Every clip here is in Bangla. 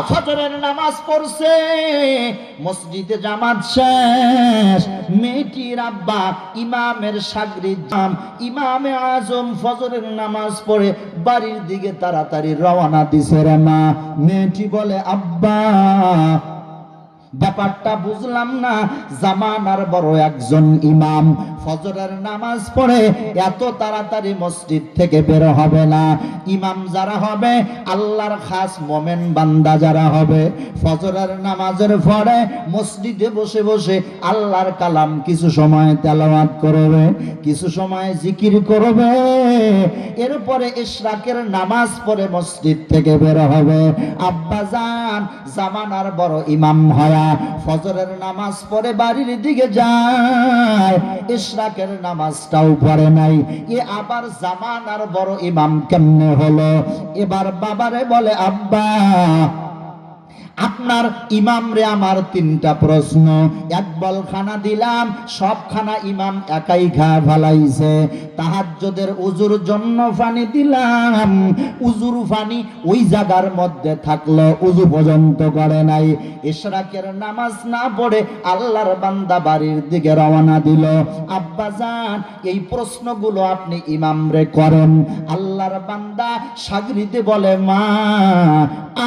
ফজরের নামাজ পড়ছে, মসজিদে জামাত শেষ, মেয়েটির আব্বা ইমামের শাগরিদ ইমামে আজম ফজরের নামাজ পড়ে বাড়ির দিকে তাড়াতাড়ি রওনা দিছে রে মা। মেয়েটি বলে, আব্বা ব্যাপারটা বুঝলাম না, জামানার বড় একজন ইমাম ফজরের নামাজ পড়ে এত তাড়াতাড়ি মসজিদ থেকে বের হবে না। ইমাম যারা হবে আল্লাহর খাস মোমেন বান্দা যারা হবে, ফজরের নামাজের পরে মসজিদে বসে বসে আল্লাহর কালাম কিছু সময় তেলাওয়াত করবে, কিছু সময় জিকির করবে, এরপরে ইশরাকের নামাজ পড়ে মসজিদ থেকে বের হবে। আব্বা জান জামানার বড় ইমাম হয় ফজরের নামাজ পড়ে বাড়ির দিকে যায়, ইশরাকের নামাজটাও পড়ে নাই, এ আবার জামানার বড় ইমাম কেমনে হলো? এবার বাবারে বলে, আব্বা আপনার ইমাম রে আমার তিনটা প্রশ্ন, এক বল খানা দিলাম, সব খানা ইমাম একাই খায় ফেলাইছে। তাহাজ্জুদের উজুর জন্য পানি দিলাম, উজুর পানি ওই জায়গার মধ্যে থাকলো, উজু পর্যন্ত করে নাই। ইশরাকের নামাজ না পড়ে আল্লাহর বান্দা বাড়ির দিকে রওনা দিল। আব্বা জান এই প্রশ্নগুলো আপনি ইমাম রে করেন। আল্লাহর বান্দা শাগরিদে বলে, মা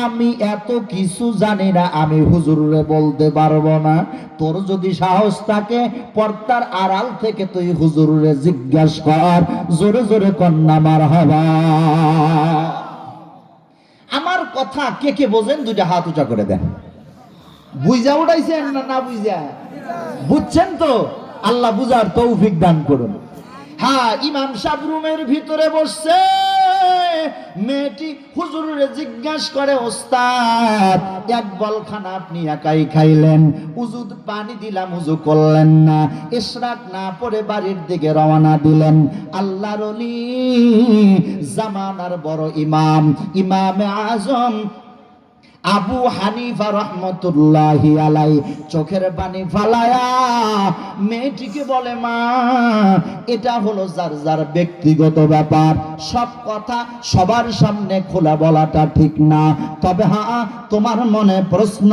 আমি এত কিছু জানি না, আমি হুজুরে বলতে পারবো না। তোর যদি সাহস থাকে পর্দার আড়াল থেকে তুই হুজুরে জিজ্ঞাসা কর। জোরে জোরে কন্যা মারহাবা। আমার কথা কে কে বোঝেন দুইটা হাত উঁচা করে দেন। বুঝা উঠাইছেন না না বুঝা? বুঝছেন তো? আল্লাহ বুঝার তৌফিক দান করুন। হ্যাঁ, ইমাম সাহেব রুমের ভিতরে বসছে, মেয়েটি হুজুরে জিজ্ঞাসা করে, ওস্তাদ এক বল খানা আপনি একাই খাইলেন, উজু পানি দিলাম উজু করলেন না, ইশরাক না পড়ে বাড়ির দিকে রওনা দিলেন। আল্লাহর ওলি জামানার বড় ইমাম ইমামে আজম আবু হানিফা রহমতুল্লাহি আলাই চোখের পানি ফালায়া মেয়েটিকে বলে, মা এটা হলো যার যার ব্যক্তিগত ব্যাপার, সব কথা সবার সামনে খোলা বলাটা ঠিক না। তবে হ্যাঁ, তোমার মনে প্রশ্ন,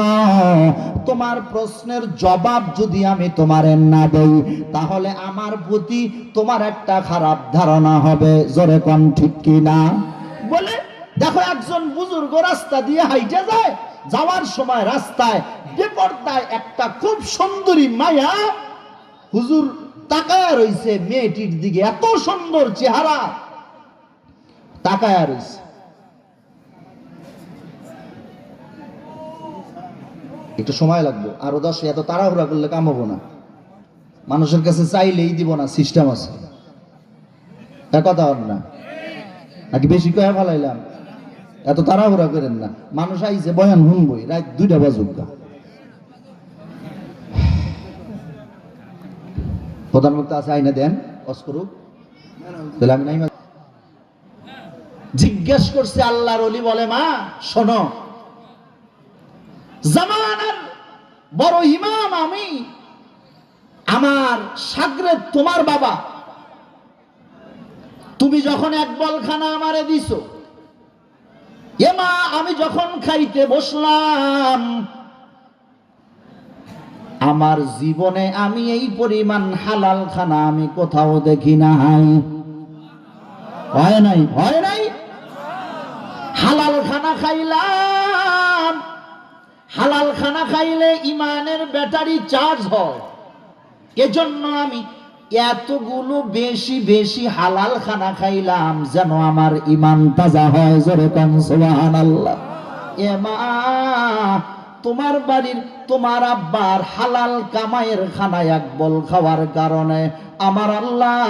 তোমার প্রশ্নের জবাব যদি আমি তোমারে না দেই তাহলে আমার প্রতি তোমার একটা খারাপ ধারণা হবে। জোরে কোন ঠিক কিনা? বলে দেখো, একজন বুজুর্গ রাস্তা দিয়ে হাইটে যায়, যাওয়ার সময় রাস্তায় বেপরদায় একটা খুব সুন্দরী মায়া হুজুর তাকায়া রইছে মেয়েটির দিকে, এত সুন্দর চেহারা তাকায়া রইছে। একটু সময় লাগবে, আরো 10, এত তাড়াহুড়া করলে কাম হবো না। মানুষের কাছে চাইলেই দিব না, সিস্টেম আছে। কথা হল না নাকি? বেশি কয়ে ফেলাইলাম? এত তাড়াহুড়া করেন না, মানুষ আইছে বয়ান শুনবই, রাত 2টা বাজুক। প্রধানমন্ত্রী আছে, আইনা দেন অস করুক, তাহলে আমি নাই। জিজ্ঞেস করছে আল্লাহর ওলি, বলে, মা শোনো, জামানার বড় ইমাম আমি, আমার শাগরেদ তোমার বাবা, তুমি যখন এক বলখানা আমারে দিছো, এ মা আমি যখন খাইতে বসলাম আমার জীবনে আমি এই পরিমাণ হালাল খানা আমি কোথাও দেখি নাই। হয় নাই? হয় নাই? হালাল খানা খাইলাম। হালাল খানা খাইলে ইমানের ব্যাটারি চার্জ হয়, এজন্য আমি এতগুলো বেশি বেশি হালাল খানা খাইলাম যেন আমার ইমান তাজা হয়। জোরে কোন সুবহানাল্লাহ। এ মা তোমার বাড়ির তোমার আব্বার হালাল কামাইয়ের খানা এক বল খাওয়ার কারণে আমার আল্লাহ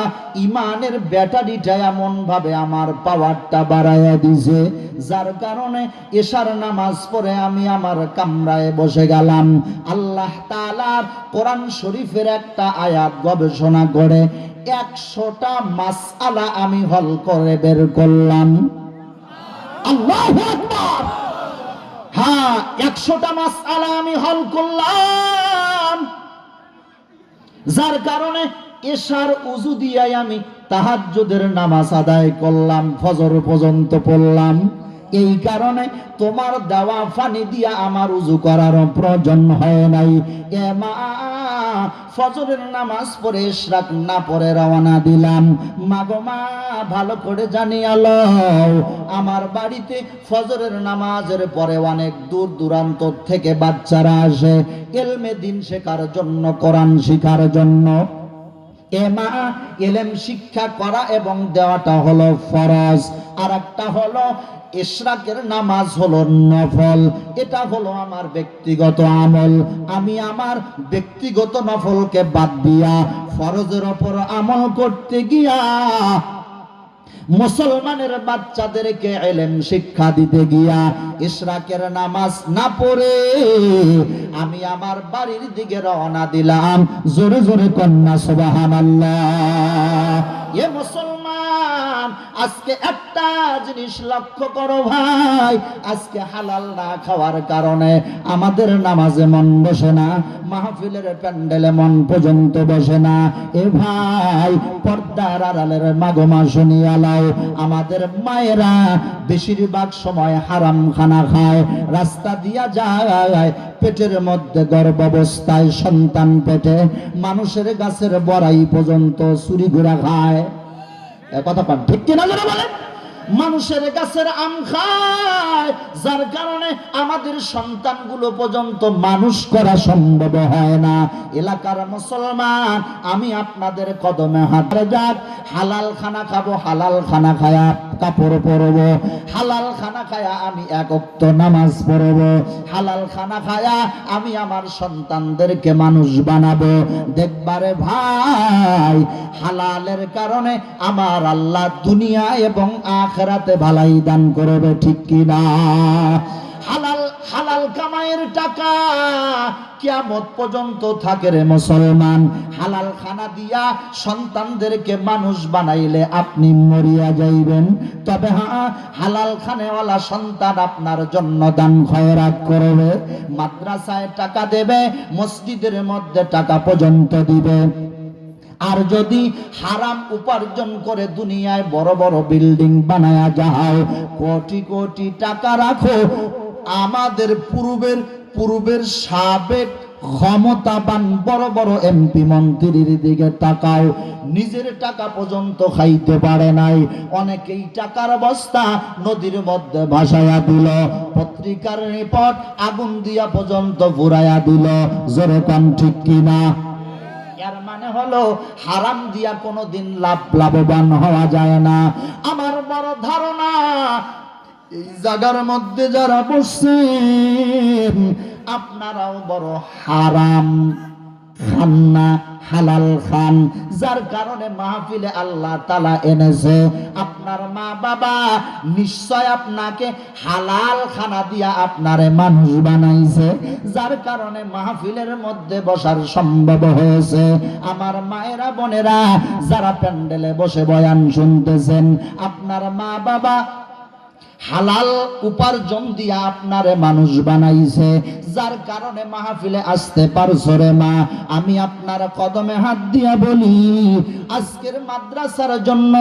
ইমানের ব্যাটারিটা এমন ভাবে আমার পাওয়ারটা বাড়াইয়া দিছে, যার কারণে এশার নামাজ পড়ে আমি আমার কামরায় বসে গেলাম। আল্লাহ তাআলার কোরআন শরীফের একটা আয়াত গবেষণা করে 100টা মাসআলা আমি হল করে বের করলাম। আল্লাহু আকবার। হ্যাঁ, 100টা মাসআলা আমি হল করলাম, যার কারণে এশার উযু দিয়াই আমি তাহাজ্জুদের নামাজ আদায় করলাম, ফজর পর্যন্ত পড়লাম। এই কারণে তোমার দেওয়া পানি দিয়া আমার উযু করার প্রয়োজন হয় নাই। এ মা, ফজরের নামাজ পড়ে ইশরাক না পড়ে রওনা দিলাম। মাগো মা, ভালো করে জানিয়া লও, আমার বাড়িতে ফজরের নামাজের পরে অনেক দূর দূরান্ত থেকে বাচ্চারা আসে ইলমে দিন শেখার জন্য, কোরআন শিখার জন্য। এ মা, ইলম শিক্ষা করা এবং দেওয়াটা হলো ফরজ, আর একটা হলো ইশরাকের নামাজ হলো নফল। এটা হলো আমার ব্যক্তিগত আমল। আমি আমার ব্যক্তিগত নফলকে বাদ দিয়া ফরজের ওপর আমল করতে গিয়া মুসলমানের বাচ্চাদেরকে ইলম শিক্ষা দিতে গিয়া ইশরাকের নামাজ না পড়ে আমি আমার বাড়ির দিকে রওনা দিলাম। জোরে জোরে কন্যা সুবহানাল্লাহ। এ মুসলমান, আজকে একটা জিনিস লক্ষ্য করো ভাই, আজকে হালাল না খাওয়ার কারণে আমাদের নামাজে মন বসে না, মাহফিলের প্যান্ডেলে মন পর্যন্ত বসে না। এ ভাই, পর্দার আড়ালের মাগমা শুনিয়া লাও, আমাদের মায়েরা বেশিরভাগ সময় হারাম খানা খায়, রাস্তা দিয়া যায়, পেটের মধ্যে গর্ভাবস্থায় সন্তান পেটে মানুষের গাছের বড়াই পর্যন্ত চুরি ঘুরা খায়। কথা পান ঠিক কিনা যারা বলেন? মানুষের গাছের আম খায়, যার কারণে আমাদের সন্তানগুলো পর্যন্ত মানুষ করা সম্ভব হয় না। এলাকার মুসলমান, আমি আপনাদের কদমে হাত যাক, হালাল খানা খাবো, হালাল খানা খায়া কাপড় পরবো, হালাল খানা খায়া আমি এক ওয়াক্ত নামাজ পড়বো, হালাল খানা খায়া আমি আমার সন্তানদেরকে মানুষ বানাবো। দেখবারে ভাই, হালালের কারণে আমার আল্লাহ দুনিয়া এবং আখিরাতে ভালাই দান করবে, ঠিক কি না? হালাল হালাল কামাইয়ের টাকা কিয়ামত পর্যন্ত থাকে রে মুসলমান। হালাল খানা দিয়া সন্তানদেরকে মানুষ বানাইলে আপনি মরিয়া যাইবেন, তবে হ্যাঁ, হালাল খানেওয়ালা সন্তান আপনার জন্য দান খয়রাত করবে, মাদ্রাসায় টাকা দেবে, মসজিদের মধ্যে টাকা পর্যন্ত দিবে। আর যদি হারাম উপার্জন করে দুনিয়ায় বড় বড় বিল্ডিং বানায়া যাও, কোটি কোটি টাকা রাখো, আমাদের পূর্বের সাবেক ক্ষমতাবান বড় বড় এমপি মন্ত্রীর দিকে তাকাও, নিজের টাকা পর্যন্ত খাইতে পারে নাই। অনেকেই টাকার বস্তা নদীর মধ্যে ভাসাইয়া দিল, পত্রিকার রিপোর্ট আগুন দিয়া পর্যন্ত পুরাইয়া দিল। জোরে কোন ঠিক কিনা? এর মানে হলো হারাম দিয়া কোনোদিন লাভবান হওয়া যায় না। আমার বড় ধারণা, এই জায়গার মধ্যে যারা বসছেন আপনারাও বড় হারাম খান না, হালাল খান, যার কারণে মাহফিলে আল্লাহ তাআলা এনেছে। আপনার মা বাবা নিশ্চয় আপনাকে হালাল খানা দিয়া আপনারে মানুষ বানাইছে, যার কারণে মাহফিলের মধ্যে বসার সম্ভব হয়েছে। আমার মায়েরা বোনেরা যারা প্যান্ডেলে বসে বয়ান শুনতেছেন, আপনার মা বাবা হালাল উপার্জন দিয়া আপনারে মানুষ বানাইছে, যার কারণে মাহফিলে আসতে পারছো রে মা। আমি আপনার কদমে হাত দিয়া বলি, আজকের মাদ্রাসার জন্য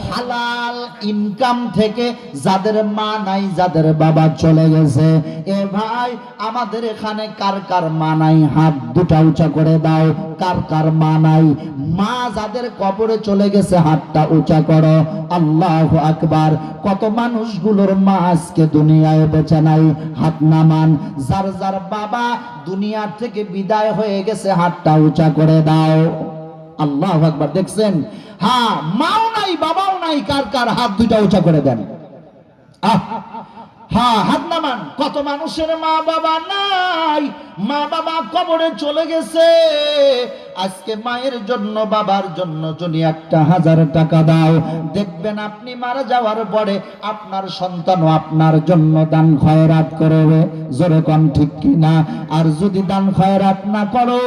হালাল ইনকাম থেকে যাদের মা নাই, যাদের বাবা চলে গেছে, এ ভাই আমাদের এখানে কার কার মা নাই হাত দুটা উঁচা করে দাও। কার কার মা নাই? মা যাদের কবরে চলে গেছে হাতটা উঁচা করো। আল্লাহু আকবার। কত মানুষগুলোর মা আজকে দুনিয়ায় বেঁচে নাই, হাত নামান। যার যার বাবা দুনিয়া থেকে বিদায় হয়ে গেছে হাতটা উঁচা করে দাও। আল্লাহু আকবার। দেখছেন? হ্যাঁ, মাও নাই বাবাও নাই, কার কার হাত দুইটা উঁচা করে দেন। হ্যাঁ, হাত নামান। কত মানুষের মা বাবা নাই, মা বাবা কবরে চলে গেছে। আজকে মায়ের জন্য বাবার জন্য যদি 1,000 টাকা দাও, দেখবেন আপনি মারা যাওয়ার পরে আপনার সন্তানও আপনার জন্য দান খয়রাত করবে। জোরে কোন ঠিক কিনা? আর যদি দান খয়রাত না করো,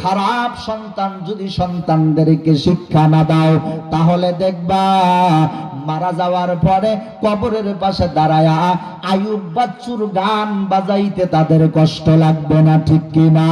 খারাপ সন্তান যদি সন্তানদেরকে শিক্ষা না দাও, তাহলে দেখবা মারা যাওয়ার পরে কবরের পাশে দাঁড়ায়া আয়ুব বাচ্চুর গান বাজাইতে তাদের কষ্ট লাগবে না, ঠিক কিনা?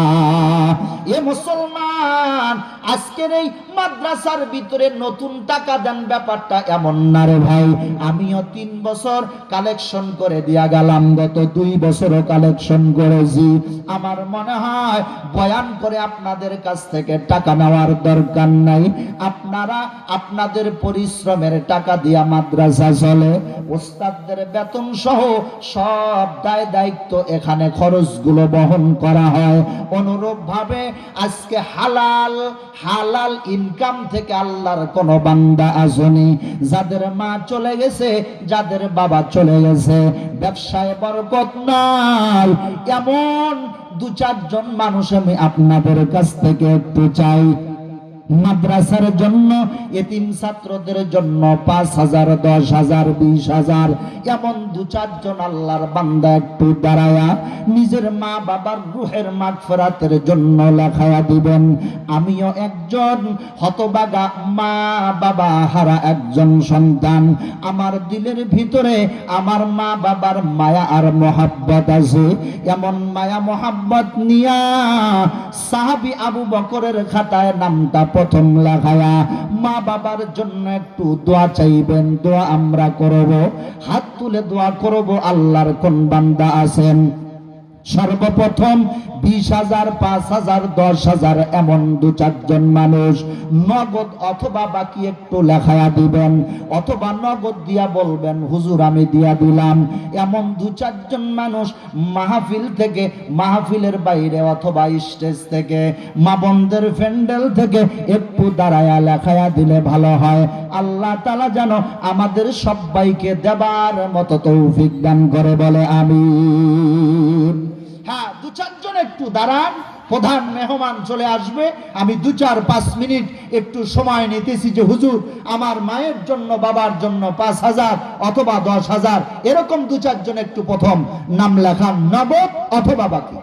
এ মুসলমান, আজকের এই মাদ্রাসার ভিতরে নতুন টাকা দেন ব্যাপারটা এমন না রে ভাই। আমিও 3 বছর কালেকশন করে দিয়া গেলাম, গত 2 বছরও কালেকশন করেছি। আমার মনে হয় বয়ান করে আপনাদের কাছ থেকে টাকা নেওয়ার দরকার নাই। আপনারা আপনাদের পরিশ্রমের টাকা দিয়া মাদ্রাসা চলে, ওস্তাদদের বেতন সহ সব দায় দায়িত্ব এখানে খরচগুলো বহন করা হয়। অনুরূপ ভাবে আজকে হালাল হালাল ইনকাম থেকে আল্লাহর কোন বান্দা আসেনি যাদের মা চলে গেছে, যাদের বাবা চলে গেছে, ব্যবসায় বরকত নাই, এমন 2-4 জন মানুষ আমি আপনাদের কাছ থেকে একটু চাই। মাদ্রাসার জন্য, এতিম ছাত্রদের জন্য 5,000, 10,000, 20,000 এমন 2-4 জন আল্লাহর বান্দা একটু দাঁড়ায়া নিজের মা বাবার রুহের মাগফিরাতের জন্য লেখায়া দিবেন। আমিও একজন হতবাগা মা বাবা হারা একজন সন্তান। আমার দিলের ভিতরে আমার মা বাবার মায়া আর মোহাব্বত আছে। এমন মায়া মোহাব্বত নিয়া সাহাবী আবু বকরের খাতায় নামটা প্রথম লেখায়া মা বাবার জন্য একটু দোয়া চাইবেন। দোয়া আমরা করব, হাত তুলে দোয়া করব। আল্লাহর কোন বান্দা আছেন সর্বপ্রথম 20,000, 5,000, 10,000 এমন 2-4 জন মানুষ নগদ অথবা বাকি একটু লেখায়া দিবেন, অথবা নগদ দিয়া বলবেন হুজুর আমি দিয়া দিলাম। এমন 2-4 জন মানুষ মাহফিল থেকে, মাহফিলের বাইরে অথবা স্টেজ থেকে, মা বোনদের প্যান্ডেল থেকে একটু দাঁড়ায়া লেখায়া দিলে ভালো হয়। আল্লাহ তাআলা যেন আমাদের সবাইকে দেবার মতো তৌফিক দান করে, বলে আমিন। হ্যাঁ, 2-4 জন একটু দাঁড়ান, প্রধান মেহমান চলে আসবে। আমি 2-4-5 মিনিট একটু সময় নিতেছি যে হুজুর আমার মায়ের জন্য, বাবার জন্য 5,000 অথবা 10,000 এরকম 2-4 জন একটু প্রথম নাম লেখান, নগদ অথবা বাকি।